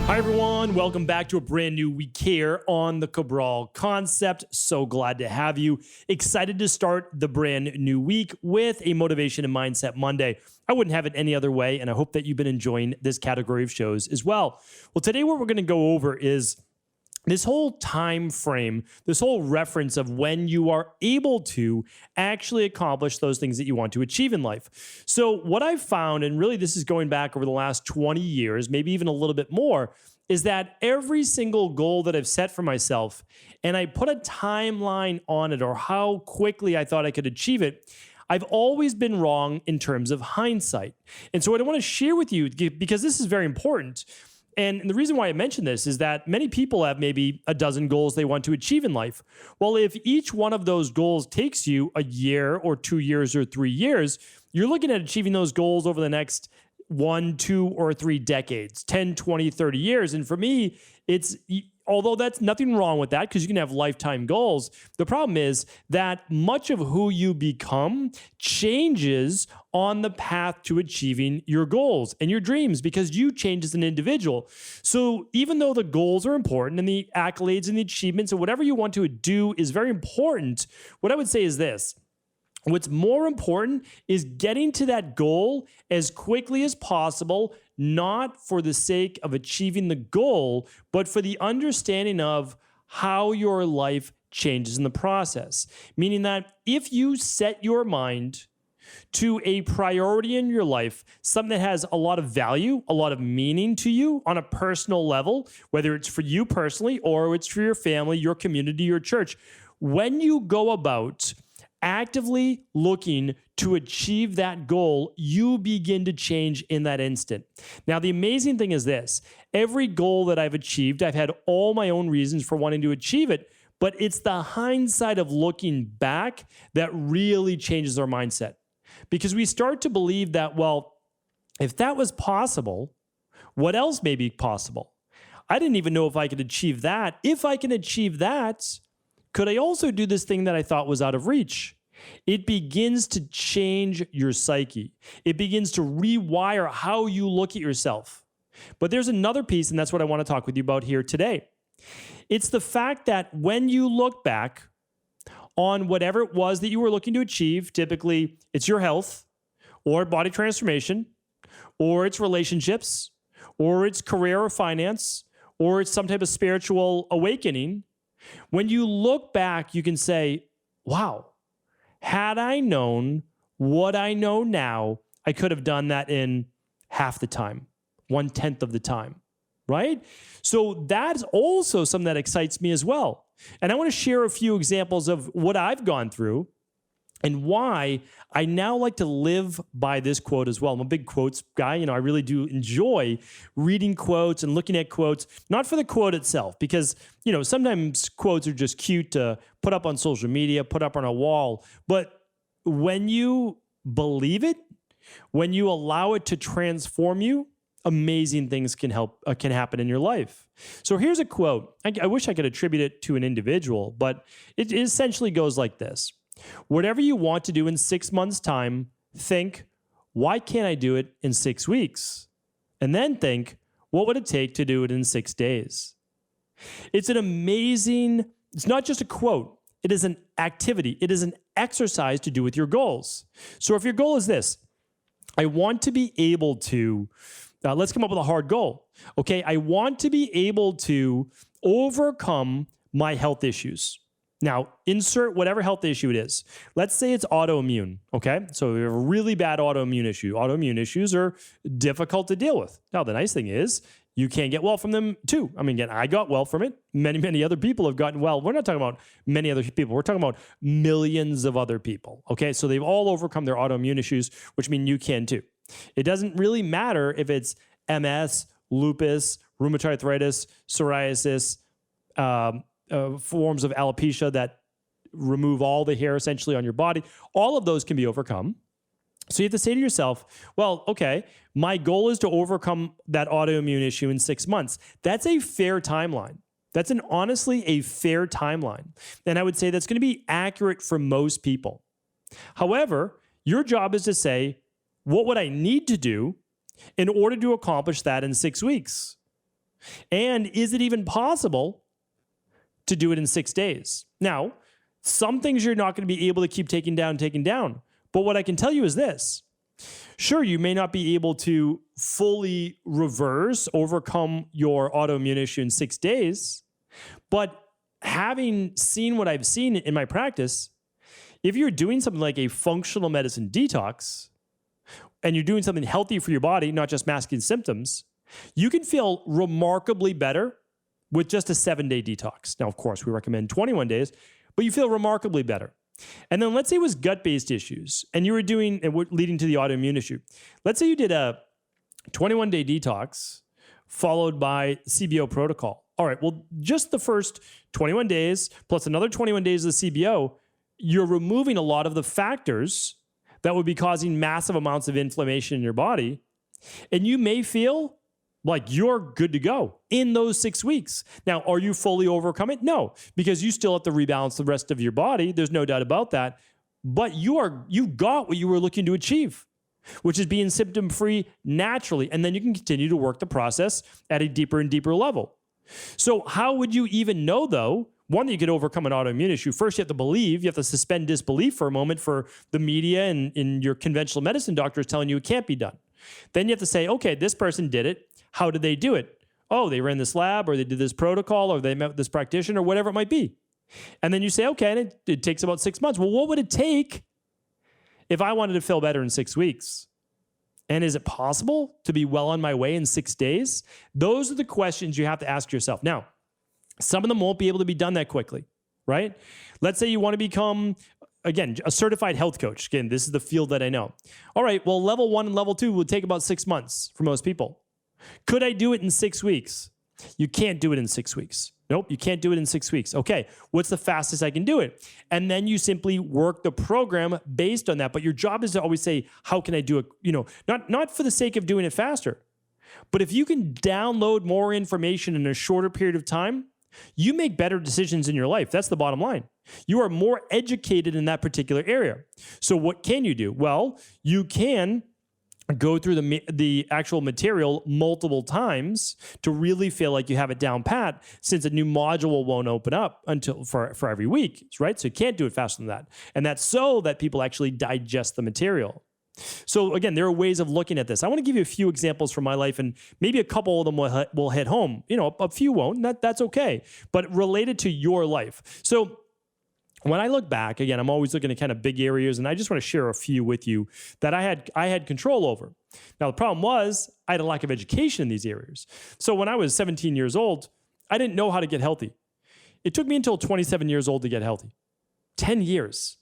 Hi, everyone. Welcome back to a brand new week here on the Cabral Concept. So glad to have you. Excited to start the brand new week with a Motivation and Mindset Monday. I wouldn't have it any other way, and I hope that you've been enjoying this category of shows as well. Well, today what we're going to go over is this whole time frame, this whole reference of when you are able to actually accomplish those things that you want to achieve in life. So what I've found, and really this is going back over the last 20 years, maybe even a little bit more, is that every single goal that I've set for myself, and I put a timeline on it or how quickly I thought I could achieve it, I've always been wrong in terms of hindsight. And so what I want to share with you, because this is very important, and the reason why I mention this is that many people have maybe a dozen goals they want to achieve in life. Well, if each one of those goals takes you a year or 2 years or 3 years, you're looking at achieving those goals over the next 1, 2, or 3 decades, 10, 20, 30 years. And for me, although that's nothing wrong with that because you can have lifetime goals, the problem is that much of who you become changes on the path to achieving your goals and your dreams because you change as an individual. So even though the goals are important and the accolades and the achievements and whatever you want to do is very important, what I would say is this. What's more important is getting to that goal as quickly as possible, not for the sake of achieving the goal, but for the understanding of how your life changes in the process. Meaning that if you set your mind to a priority in your life, something that has a lot of value, a lot of meaning to you on a personal level, whether it's for you personally or it's for your family, your community, your church, when you go about actively looking to achieve that goal, you begin to change in that instant. Now, the amazing thing is this. Every goal that I've achieved, I've had all my own reasons for wanting to achieve it, but it's the hindsight of looking back that really changes our mindset. Because we start to believe that, well, if that was possible, what else may be possible? I didn't even know if I could achieve that. If I can achieve that, could I also do this thing that I thought was out of reach? It begins to change your psyche. It begins to rewire how you look at yourself. But there's another piece, and that's what I want to talk with you about here today. It's the fact that when you look back on whatever it was that you were looking to achieve, typically it's your health or body transformation, or it's relationships, or it's career or finance, or it's some type of spiritual awakening. When you look back, you can say, wow, had I known what I know now, I could have done that in half the time, 1/10 of the time, right? So that's also something that excites me as well. And I want to share a few examples of what I've gone through and why I now like to live by this quote as well. I'm a big quotes guy. I really do enjoy reading quotes and looking at quotes, not for the quote itself, because, sometimes quotes are just cute to put up on social media, put up on a wall. But when you believe it, when you allow it to transform you, amazing things can happen in your life. So here's a quote. I wish I could attribute it to an individual, but it essentially goes like this. Whatever you want to do in 6 months' time, think, why can't I do it in 6 weeks? And then think, what would it take to do it in 6 days? It's not just a quote. It is an activity. It is an exercise to do with your goals. So if your goal is this, I want to be able to, let's come up with a hard goal. Okay, I want to be able to overcome my health issues. Now, insert whatever health issue it is. Let's say it's autoimmune, okay? So we have a really bad autoimmune issue. Autoimmune issues are difficult to deal with. Now, the nice thing is you can get well from them too. Again, I got well from it. Many, many other people have gotten well. We're not talking about many other people. We're talking about millions of other people, okay? So they've all overcome their autoimmune issues, which means you can too. It doesn't really matter if it's MS, lupus, rheumatoid arthritis, psoriasis, forms of alopecia that remove all the hair essentially on your body. All of those can be overcome. So you have to say to yourself, well, okay, my goal is to overcome that autoimmune issue in 6 months. That's a fair timeline. That's honestly a fair timeline. And I would say that's going to be accurate for most people. However, your job is to say, what would I need to do in order to accomplish that in 6 weeks? And is it even possible to do it in 6 days? Now, some things you're not going to be able to keep taking down. But what I can tell you is this. Sure, you may not be able to fully overcome your autoimmune issue in 6 days, but having seen what I've seen in my practice, if you're doing something like a functional medicine detox and you're doing something healthy for your body, not just masking symptoms, you can feel remarkably better with just a 7-day detox. Now, of course, we recommend 21 days, but you feel remarkably better. And then let's say it was gut-based issues and you were doing, and leading to the autoimmune issue. Let's say you did a 21-day detox followed by CBO protocol. All right, well, just the first 21 days plus another 21 days of the CBO, you're removing a lot of the factors that would be causing massive amounts of inflammation in your body. And you may feel like you're good to go in those 6 weeks. Now, are you fully overcome it? No, because you still have to rebalance the rest of your body. There's no doubt about that. But you got what you were looking to achieve, which is being symptom-free naturally. And then you can continue to work the process at a deeper and deeper level. So how would you even know, though, one, that you could overcome an autoimmune issue? First, you have to believe. You have to suspend disbelief for a moment for the media and your conventional medicine doctors telling you it can't be done. Then you have to say, okay, this person did it. How did they do it? Oh, they ran this lab, or they did this protocol, or they met with this practitioner, or whatever it might be. And then you say, okay, and it takes about 6 months. Well, what would it take if I wanted to feel better in 6 weeks? And is it possible to be well on my way in 6 days? Those are the questions you have to ask yourself. Now, some of them won't be able to be done that quickly, right? Let's say you want to become, again, a certified health coach. Again, this is the field that I know. All right, well, level 1 and level 2 would take about 6 months for most people. Could I do it in 6 weeks? You can't do it in 6 weeks. Nope, you can't do it in 6 weeks. Okay, what's the fastest I can do it? And then you simply work the program based on that. But your job is to always say, how can I do it? Not for the sake of doing it faster, but if you can download more information in a shorter period of time, you make better decisions in your life. That's the bottom line. You are more educated in that particular area. So what can you do? Well, you can go through the actual material multiple times to really feel like you have it down pat, since a new module won't open up until for every week, right? So you can't do it faster than that. And that's so that people actually digest the material. So again, there are ways of looking at this. I want to give you a few examples from my life, and maybe a couple of them will hit home. A few won't, and that's okay, but related to your life. So when I look back, again, I'm always looking at kind of big areas, and I just want to share a few with you that I had control over. Now, the problem was I had a lack of education in these areas. So when I was 17 years old, I didn't know how to get healthy. It took me until 27 years old to get healthy. 10 years.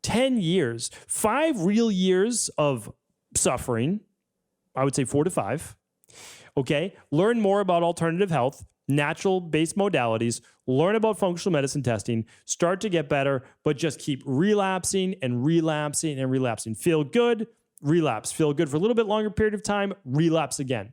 10 years. 5 real years of suffering. I would say 4 to 5. Okay? Learn more about alternative health, natural-based modalities, learn about functional medicine testing, start to get better, but just keep relapsing and relapsing and relapsing. Feel good, relapse. Feel good for a little bit longer period of time, relapse again.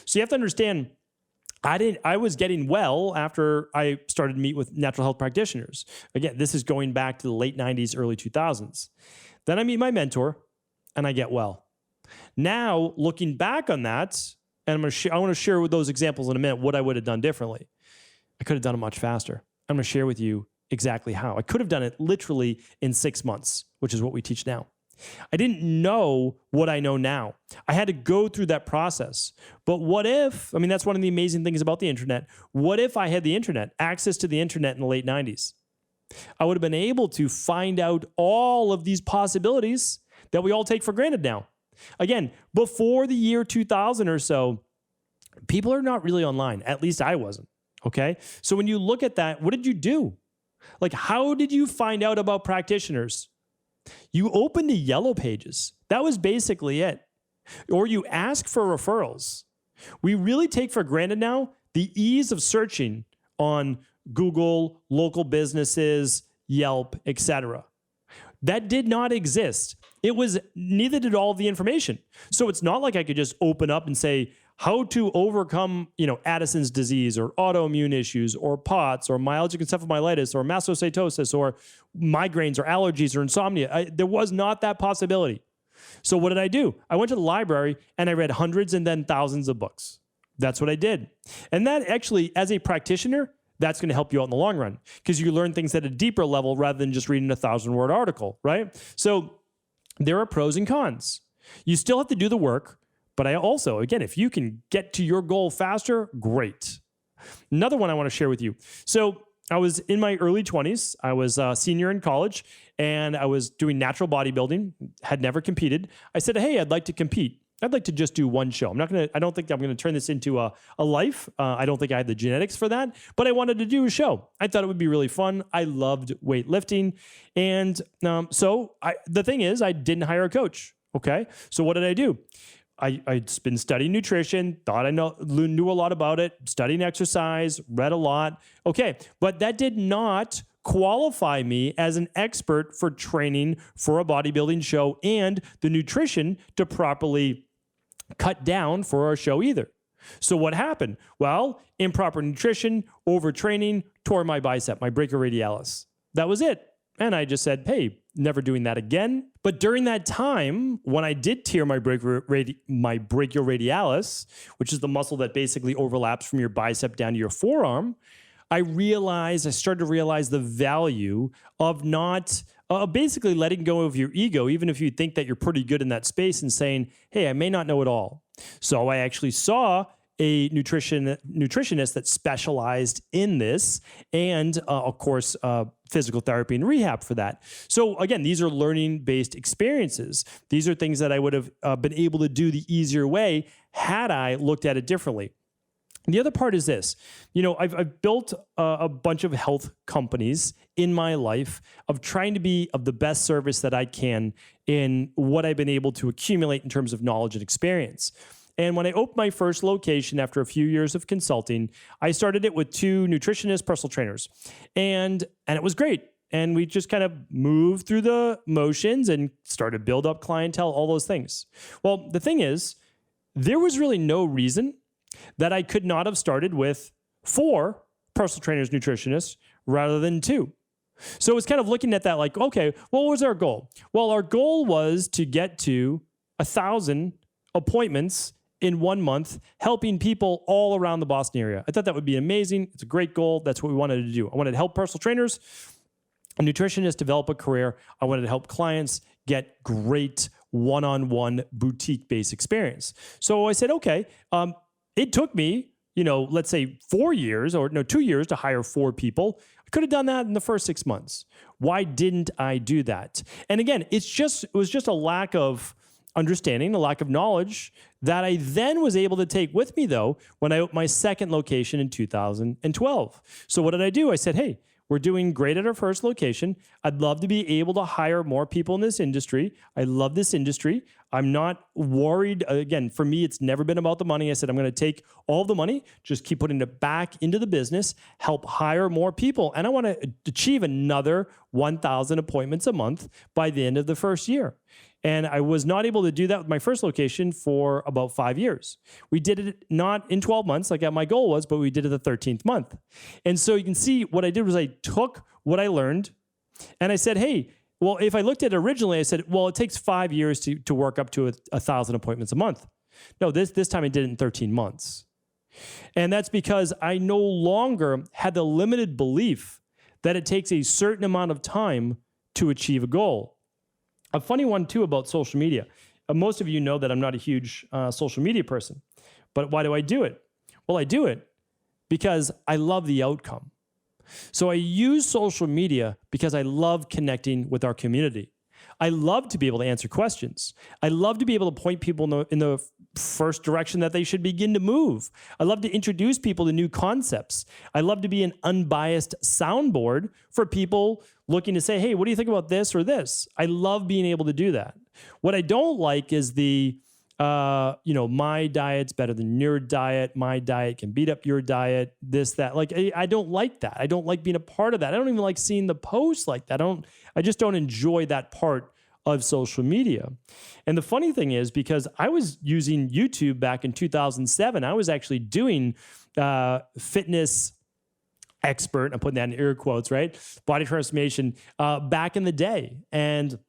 So you have to understand, I was getting well after I started to meet with natural health practitioners. Again, this is going back to the late 90s, early 2000s. Then I meet my mentor and I get well. Now, looking back on that, and I want to share with those examples in a minute what I would have done differently. I could have done it much faster. I'm going to share with you exactly how. I could have done it literally in 6 months, which is what we teach now. I didn't know what I know now. I had to go through that process. But what if, that's one of the amazing things about the internet. What if I had the internet, access to the internet in the late 90s? I would have been able to find out all of these possibilities that we all take for granted now. Again, before the year 2000 or so, people are not really online. At least I wasn't. Okay. So when you look at that, what did you do? Like, how did you find out about practitioners? You opened the yellow pages. That was basically it. Or you ask for referrals. We really take for granted now the ease of searching on Google, local businesses, Yelp, etc. That did not exist. Neither did all of the information. So it's not like I could just open up and say, how to overcome, Addisons disease or autoimmune issues or POTS or myalgic encephalomyelitis or mastocytosis or migraines or allergies or insomnia. There was not that possibility. So what did I do? I went to the library and I read hundreds and then thousands of books. That's what I did. And that actually, as a practitioner, that's going to help you out in the long run because you learn things at a deeper level rather than just reading a 1,000-word article, right? So there are pros and cons. You still have to do the work, but I also, again, if you can get to your goal faster, great. Another one I want to share with you. So I was in my early 20s. I was a senior in college, and I was doing natural bodybuilding, had never competed. I said, hey, I'd like to compete. I'd like to just do one show. I don't think I'm going to turn this into a life. I don't think I had the genetics for that, but I wanted to do a show. I thought it would be really fun. I loved weightlifting. And the thing is, I didn't hire a coach. Okay. So what did I do? I'd been studying nutrition, thought I knew a lot about it, studying exercise, read a lot. Okay. But that did not qualify me as an expert for training for a bodybuilding show and the nutrition to properly cut down for our show either. So what happened? Well, improper nutrition, overtraining, tore my bicep, my brachioradialis. That was it. And I just said, hey, never doing that again. But during that time, when I did tear my brachioradialis, which is the muscle that basically overlaps from your bicep down to your forearm, I started to realize the value of not basically letting go of your ego, even if you think that you're pretty good in that space, and saying, hey, I may not know it all. So I actually saw a nutritionist that specialized in this and, of course, physical therapy and rehab for that. So again, these are learning-based experiences. These are things that I would have been able to do the easier way had I looked at it differently. The other part is this. I've built a bunch of health companies in my life of trying to be of the best service that I can in what I've been able to accumulate in terms of knowledge and experience. And when I opened my first location after a few years of consulting, I started it with 2 nutritionists, personal trainers. And it was great. And we just kind of moved through the motions and started to build up clientele, all those things. Well, the thing is, there was really no reason that I could not have started with 4 personal trainers, nutritionists, rather than 2. So it's kind of looking at that like, okay, what was our goal? Well, our goal was to get to 1,000 appointments in 1 month, helping people all around the Boston area. I thought that would be amazing. It's a great goal. That's what we wanted to do. I wanted to help personal trainers and nutritionists develop a career. I wanted to help clients get great one-on-one boutique-based experience. So I said, okay, it took me, let's say 2 years to hire 4 people. I could have done that in the first 6 months. Why didn't I do that? And again, it was just a lack of understanding, a lack of knowledge that I then was able to take with me, though, when I opened my second location in 2012. So what did I do? I said, hey, we're doing great at our first location. I'd love to be able to hire more people in this industry. I love this industry. I'm not worried. Again, for me, it's never been about the money. I said, I'm going to take all the money, just keep putting it back into the business, help hire more people. And I want to achieve another 1,000 appointments a month by the end of the first year. And I was not able to do that with my first location for about 5 years. We did it not in 12 months like my goal was, but we did it the 13th month. And so you can see what I did was I took what I learned and I said, hey, well, if I looked at it originally, I said, well, it takes 5 years to work up to 1,000 appointments a month. No, this time I did it in 13 months. And that's because I no longer had the limited belief that it takes a certain amount of time to achieve a goal. A funny one, too, about social media. Most of you know that I'm not a huge social media person. But why do I do it? Well, I do it because I love the outcome. So I use social media because I love connecting with our community. I love to be able to answer questions. I love to be able to point people in the first direction that they should begin to move. I love to introduce people to new concepts. I love to be an unbiased soundboard for people looking to say, hey, what do you think about this or this? I love being able to do that. What I don't like is my diet's better than your diet. My diet can beat up your diet, this, that. Like, I don't like that. I don't like being a part of that. I don't even like seeing the posts like that. I just don't enjoy that part of social media. And the funny thing is, because I was using YouTube back in 2007, I was actually doing fitness expert, I'm putting that in air quotes, right? Body transformation back in the day. And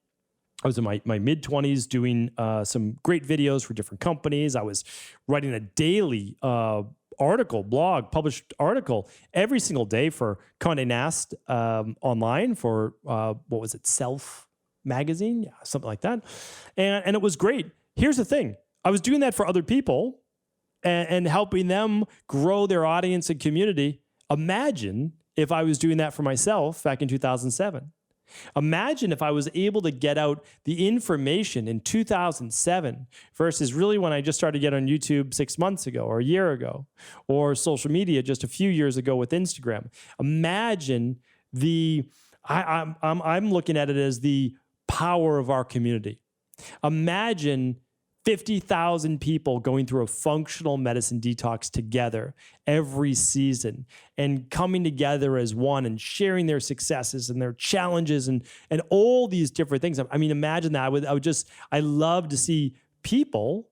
I was in my mid-20s doing some great videos for different companies. I was writing a daily published article every single day for Condé Nast online for, Self magazine? Yeah, something like that. And it was great. Here's the thing. I was doing that for other people and helping them grow their audience and community. Imagine if I was doing that for myself back in 2007. Imagine if I was able to get out the information in 2007 versus really when I just started getting on YouTube 6 months ago or a year ago, or social media just a few years ago with Instagram. Imagine I'm looking at it as the power of our community. Imagine 50,000 people going through a functional medicine detox together every season and coming together as one and sharing their successes and their challenges and all these different things. I mean, imagine that. I love to see people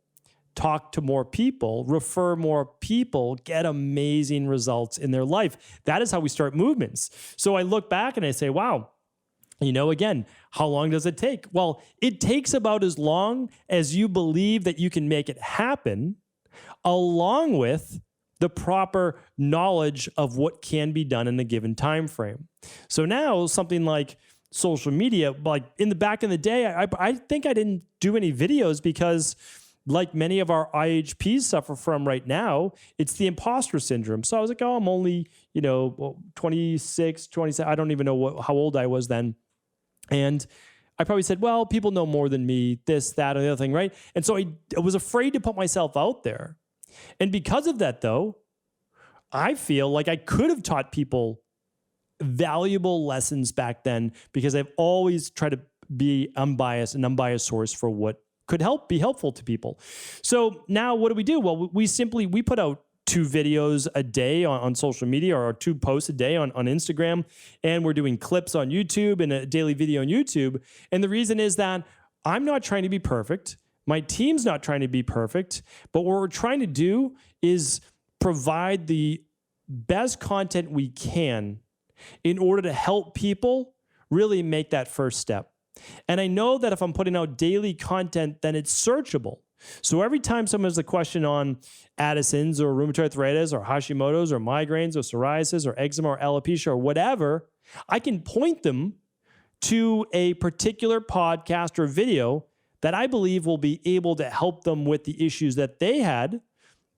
talk to more people, refer more people, get amazing results in their life. That is how we start movements. So I look back and I say, wow, again, how long does it take? Well, it takes about as long as you believe that you can make it happen, along with the proper knowledge of what can be done in a given time frame. So now something like social media, like in the back in the day, I think I didn't do any videos because like many of our IHPs suffer from right now, it's the imposter syndrome. So I was like, oh, I'm only, 26, 27. I don't even know how old I was then. And I probably said, well, people know more than me, this, that, or the other thing, right? And so I was afraid to put myself out there. And because of that, though, I feel like I could have taught people valuable lessons back then because I've always tried to be an unbiased source for what could be helpful to people. So now what do? Well, we put out 2 videos a day on social media or 2 posts a day on Instagram. And we're doing clips on YouTube and a daily video on YouTube. And the reason is that I'm not trying to be perfect. My team's not trying to be perfect. But what we're trying to do is provide the best content we can in order to help people really make that first step. And I know that if I'm putting out daily content, then it's searchable. So every time someone has a question on Addisons or rheumatoid arthritis or Hashimoto's or migraines or psoriasis or eczema or alopecia or whatever, I can point them to a particular podcast or video that I believe will be able to help them with the issues that they had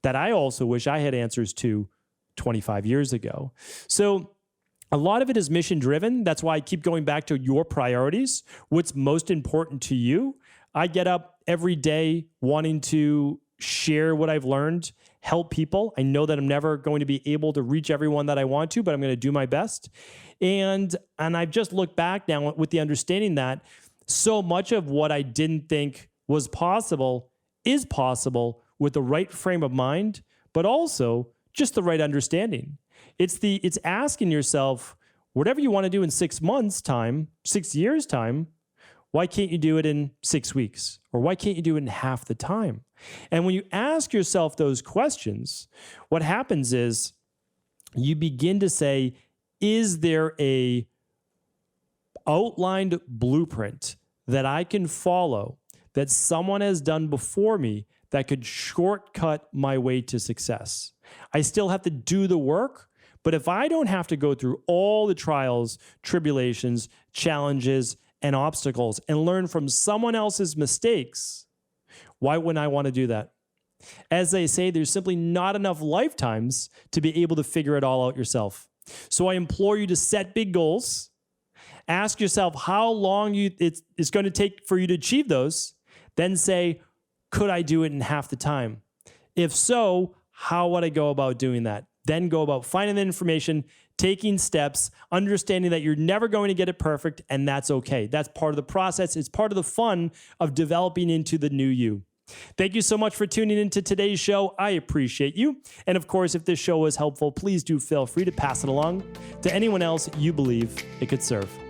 that I also wish I had answers to 25 years ago. So a lot of it is mission driven. That's why I keep going back to your priorities. What's most important to you? I get up every day wanting to share what I've learned, help people. I know that I'm never going to be able to reach everyone that I want to, but I'm going to do my best. And I've just looked back now with the understanding that so much of what I didn't think was possible is possible with the right frame of mind, but also just the right understanding. It's asking yourself, whatever you want to do in 6 months' time, 6 years' time, why can't you do it in 6 weeks? Or why can't you do it in half the time? And when you ask yourself those questions, what happens is you begin to say, is there a outlined blueprint that I can follow that someone has done before me that could shortcut my way to success? I still have to do the work, but if I don't have to go through all the trials, tribulations, challenges, and obstacles and learn from someone else's mistakes, why wouldn't I want to do that? As they say, there's simply not enough lifetimes to be able to figure it all out yourself. So I implore you to set big goals. Ask yourself how long it's going to take for you to achieve those. Then say, could I do it in half the time? If so, how would I go about doing that? Then go about finding the information, taking steps, understanding that you're never going to get it perfect, and that's okay. That's part of the process. It's part of the fun of developing into the new you. Thank you so much for tuning into today's show. I appreciate you. And of course, if this show was helpful, please do feel free to pass it along to anyone else you believe it could serve.